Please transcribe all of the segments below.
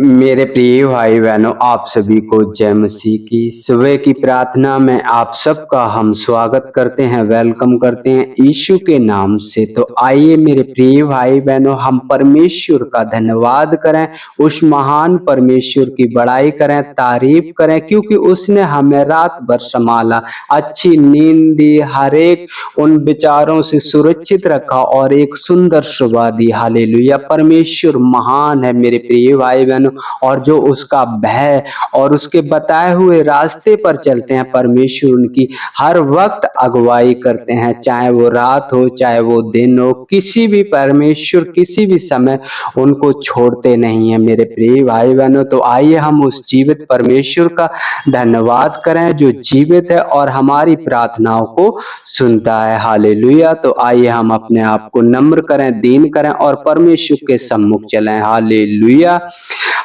मेरे प्रिय भाई बहनों, आप सभी को जय मसीह की। सुबह की प्रार्थना में आप सबका हम स्वागत करते हैं, वेलकम करते हैं यीशु के नाम से। तो आइए मेरे प्रिय भाई बहनों, हम परमेश्वर का धन्यवाद करें, उस महान परमेश्वर की बड़ाई करें, तारीफ करें, क्योंकि उसने हमें रात भर संभाला, अच्छी नींद दी, हर एक उन विचारों से सुरक्षित रखा और एक सुंदर सुबह दी। हालेलुया। परमेश्वर महान है मेरे प्रिय भाई बहनों, और जो उसका भय और उसके बताए हुए रास्ते पर चलते हैं, परमेश्वर उनकी हर वक्त अगुवाई करते हैं, चाहे वो रात हो चाहे वो दिन हो, किसी भी परमेश्वर किसी भी समय उनको छोड़ते नहीं है मेरे प्रिय भाई बहनों। तो आइए हम उस जीवित परमेश्वर का धन्यवाद करें जो जीवित है और हमारी प्रार्थनाओं को सुनता है। हालेलुया। तो आइए हम अपने आप को नम्र करें, दीन करें और परमेश्वर के सम्मुख चलें। Hallelujah,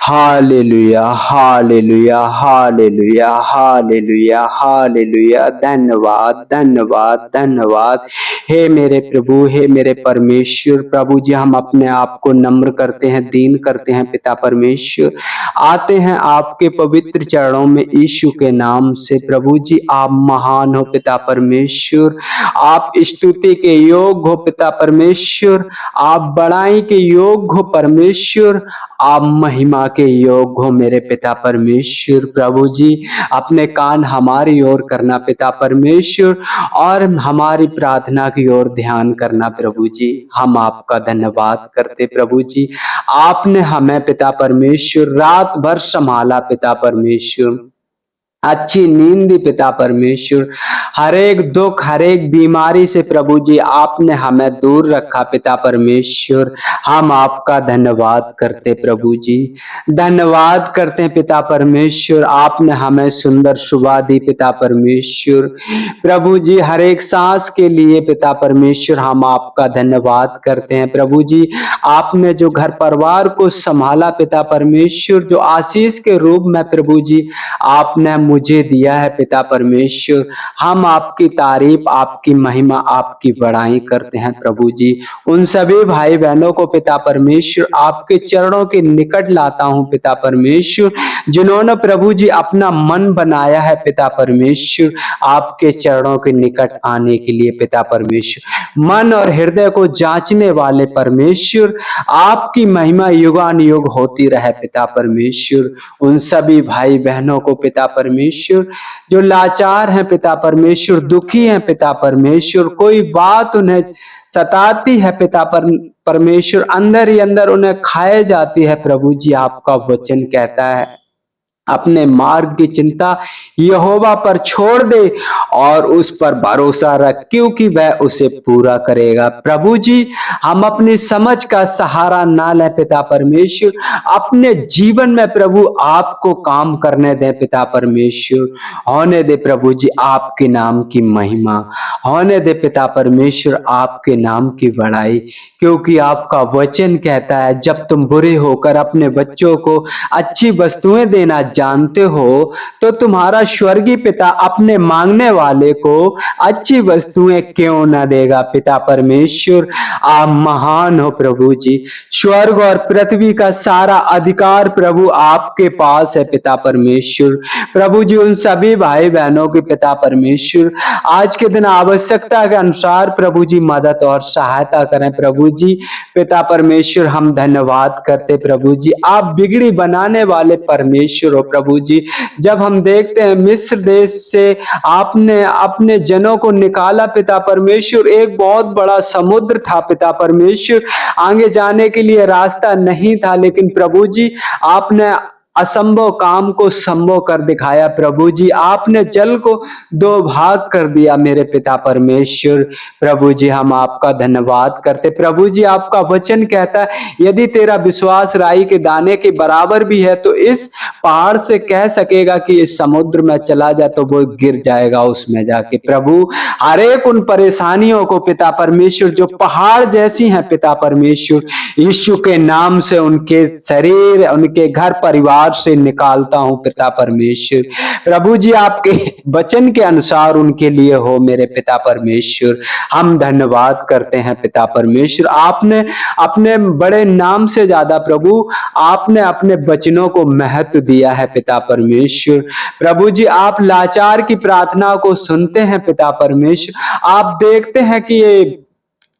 hallelujah, hallelujah, hallelujah, hallelujah, hallelujah. धन्यवाद, धन्यवाद, धन्यवाद। हे मेरे प्रभु, हे मेरे परमेश्वर। प्रभु जी, हम अपने आप को नम्र करते हैं, दीन करते हैं पिता परमेश्वर। आते हैं आपके पवित्र चरणों में यीशु के नाम से। प्रभु जी, आप महान हो पिता परमेश्वर, आप स्तुति के योग्य हो पिता परमेश्वर, आप बड़ाई के योग्य हो परमेश्वर, आप महिमा के योग्य हो मेरे पिता परमेश्वर। प्रभु जी, अपने कान हमारी ओर करना पिता परमेश्वर, और हमारी प्रार्थना की ओर ध्यान करना। प्रभु जी, हम आपका धन्यवाद करते प्रभु जी, आपने हमें पिता परमेश्वर रात भर संभाला पिता परमेश्वर, अच्छी नींद दी पिता परमेश्वर, हर एक दुख हर एक बीमारी से प्रभु जी आपने हमें दूर रखा पिता परमेश्वर। हम आपका धन्यवाद करते प्रभु जी, धन्यवाद करते हैं पिता परमेश्वर, आपने हमें सुंदर सुबह दी पिता परमेश्वर। प्रभु जी, हर एक सांस के लिए पिता परमेश्वर हम आपका धन्यवाद करते हैं। प्रभु जी, आपने जो घर परिवार को संभाला पिता परमेश्वर, जो आशीष के रूप में प्रभु जी आपने मुझे दिया है पिता परमेश्वर, हम आपकी तारीफ, आपकी महिमा, आपकी बड़ाई करते हैं प्रभु जी। उन सभी भाई बहनों को पिता परमेश्वर आपके चरणों के निकट लाता हूं पिता परमेश्वर, जिन्होंने प्रभु जी अपना मन बनाया है पिता परमेश्वर आपके चरणों के निकट आने के लिए पिता परमेश्वर। मन और हृदय को जांचने वाले परमेश्वर, आपकी महिमा युगान युग होती रहे पिता परमेश्वर। उन सभी भाई बहनों को पिता परमेश्वर जो लाचार हैं पिता परमेश्वर, दुखी हैं पिता परमेश्वर, कोई बात उन्हें सताती है पिता परमेश्वर, अंदर ही अंदर उन्हें खाए जाती है प्रभु जी, आपका वचन कहता है अपने मार्ग की चिंता यहोवा पर छोड़ दे और उस पर भरोसा रख, क्योंकि वह उसे पूरा करेगा। प्रभु जी, हम अपनी समझ का सहारा ना लें पिता परमेश्वर, अपने जीवन में प्रभु आपको काम करने दें पिता परमेश्वर। होने दे प्रभु जी आपके नाम की महिमा, होने दे पिता परमेश्वर आपके नाम की बड़ाई, क्योंकि आपका वचन कहता है जब तुम बुरे होकर अपने बच्चों को अच्छी वस्तुएं देना जानते हो, तो तुम्हारा स्वर्गीय पिता अपने मांगने वाले को अच्छी वस्तुएं क्यों ना देगा। पिता परमेश्वर, आप महान हो प्रभु जी, स्वर्ग और पृथ्वी का सारा अधिकार प्रभु आपके पास है पिता परमेश्वर। प्रभु जी, उन सभी भाई बहनों के पिता परमेश्वर आज के दिन आवश्यकता के अनुसार प्रभु जी मदद और सहायता करें प्रभु जी। पिता परमेश्वर, हम धन्यवाद करते प्रभु जी, आप बिगड़ी बनाने वाले परमेश्वर हो प्रभु जी। जब हम देखते हैं मिस्र देश से आपने अपने जनों को निकाला पिता परमेश्वर, एक बहुत बड़ा समुद्र था पिता परमेश्वर, आगे जाने के लिए रास्ता नहीं था, लेकिन प्रभु जी आपने असंभव काम को संभव कर दिखाया प्रभु जी, आपने जल को दो भाग कर दिया मेरे पिता परमेश्वर। प्रभु जी, हम आपका धन्यवाद करते प्रभु जी, आपका वचन कहता है यदि तेरा विश्वास राई के दाने के बराबर भी है तो इस पहाड़ से कह सकेगा कि इस समुद्र में चला जा, तो वो गिर जाएगा उसमें जाके। प्रभु, हर एक उन परेशानियों को पिता परमेश्वर जो पहाड़ जैसी हैं पिता परमेश्वर, यीशु के नाम से उनके शरीर, उनके घर परिवार अंधकार से निकालता हूँ पिता परमेश्वर। प्रभु जी आपके वचन के अनुसार उनके लिए हो मेरे पिता परमेश्वर। हम धन्यवाद करते हैं पिता परमेश्वर। आपने अपने बड़े नाम से ज्यादा प्रभु आपने अपने वचनों को महत्व दिया है पिता परमेश्वर। प्रभु जी आप लाचार की प्रार्थना को सुनते हैं पिता परमेश्वर। आप देखते हैं कि ये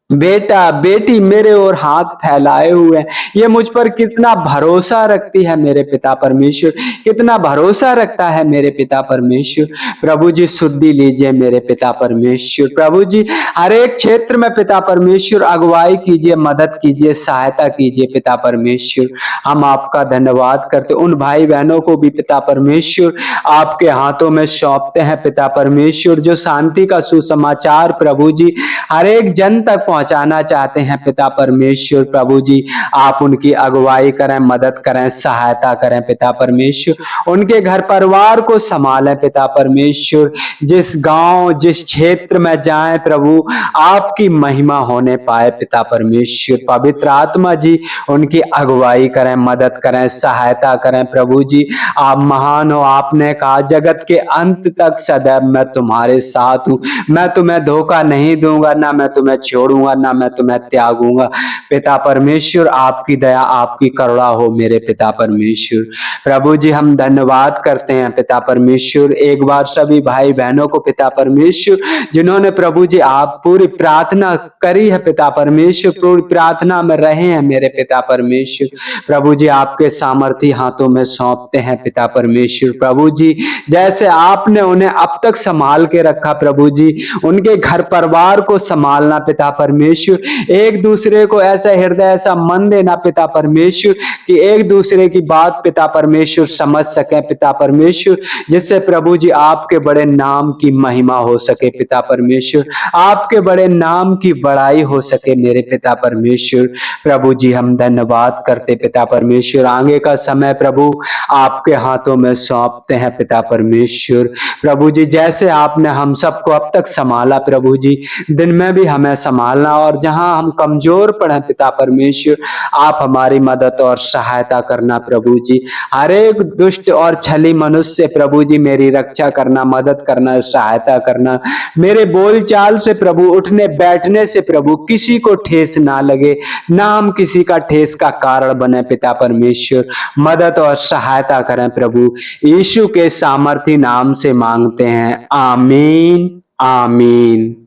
बेटा बेटी मेरे ओर हाथ फैलाए हुए हैं, ये मुझ पर कितना भरोसा रखती है मेरे पिता परमेश्वर, कितना भरोसा रखता है मेरे पिता परमेश्वर। प्रभु जी शुद्धि लीजिए मेरे पिता परमेश्वर। प्रभु जी हर एक क्षेत्र में पिता परमेश्वर अगुवाई कीजिए, मदद कीजिए, सहायता कीजिए पिता परमेश्वर। हम आपका धन्यवाद करते, उन भाई बहनों को भी पिता परमेश्वर आपके हाथों में सौंपते हैं पिता परमेश्वर, जो शांति का सुसमाचार प्रभु जी हर एक जन तक पहुंचाना चाहते हैं पिता परमेश्वर। प्रभु जी आप उनकी अगुवाई करें, मदद करें, सहायता करें पिता परमेश्वर। उनके घर परिवार को संभालें पिता परमेश्वर। जिस गांव जिस क्षेत्र में जाएं प्रभु आपकी महिमा होने पाए पिता परमेश्वर। पवित्र आत्मा जी उनकी अगुवाई करें, मदद करें, सहायता करें प्रभु जी। आप महान हो, आपने कहा जगत के अंत तक सदैव मैं तुम्हारे साथ हूं, मैं तुम्हें धोखा नहीं दूंगा, ना मैं तुम्हें छोड़ूंगा, ना मैं तुम्हें त्यागूंगा पिता परमेश्वर। आपकी दया आपकी करुणा हो मेरे पिता परमेश्वर। प्रभु जी हम धन्यवाद करते हैं पिता परमेश्वर एक बार सभी भाई बहनों को पिता परमेश्वर, जिन्होंने प्रभु जी आप पूरी प्रार्थना करी है पिता परमेश्वर, पूरी प्रार्थना में रहे हैं मेरे पिता परमेश्वर। प्रभु जी आपके सामर्थी हाथों में सौंपते हैं पिता परमेश्वर। प्रभु जी जैसे आपने उन्हें अब तक संभाल के रखा प्रभु जी, उनके घर परिवार को संभालना पिता परमेश्वर। एक दूसरे को ऐसा हृदय ऐसा मन देना पिता परमेश्वर कि एक दूसरे की बात पिता परमेश्वर समझ सके पिता परमेश्वर, जिससे प्रभु जी आपके बड़े नाम की महिमा हो सके पिता परमेश्वर, आपके बड़े नाम की बड़ाई हो सके मेरे पिता परमेश्वर। प्रभु जी हम धन्यवाद करते पिता परमेश्वर। आगे का समय प्रभु आपके हाथों में सौंपते हैं पिता परमेश्वर। प्रभु जी जैसे आपने हम सबको अब तक संभाला प्रभु जी, दिन में भी हमें संभालना, और जहां हम कमजोर पड़े पिता परमेश्वर आप हमारी मदद और सहायता करना प्रभु जी। हर एक दुष्ट और छली मनुष्य से प्रभु जी मेरी रक्षा करना, मदद करना, सहायता करना। मेरे बोलचाल से प्रभु, उठने बैठने से प्रभु किसी को ठेस ना लगे, ना हम किसी का ठेस का कारण बने पिता परमेश्वर। मदद और सहायता करें प्रभु, यीशु के सामर्थी नाम से मांगते हैं, आमीन आमीन।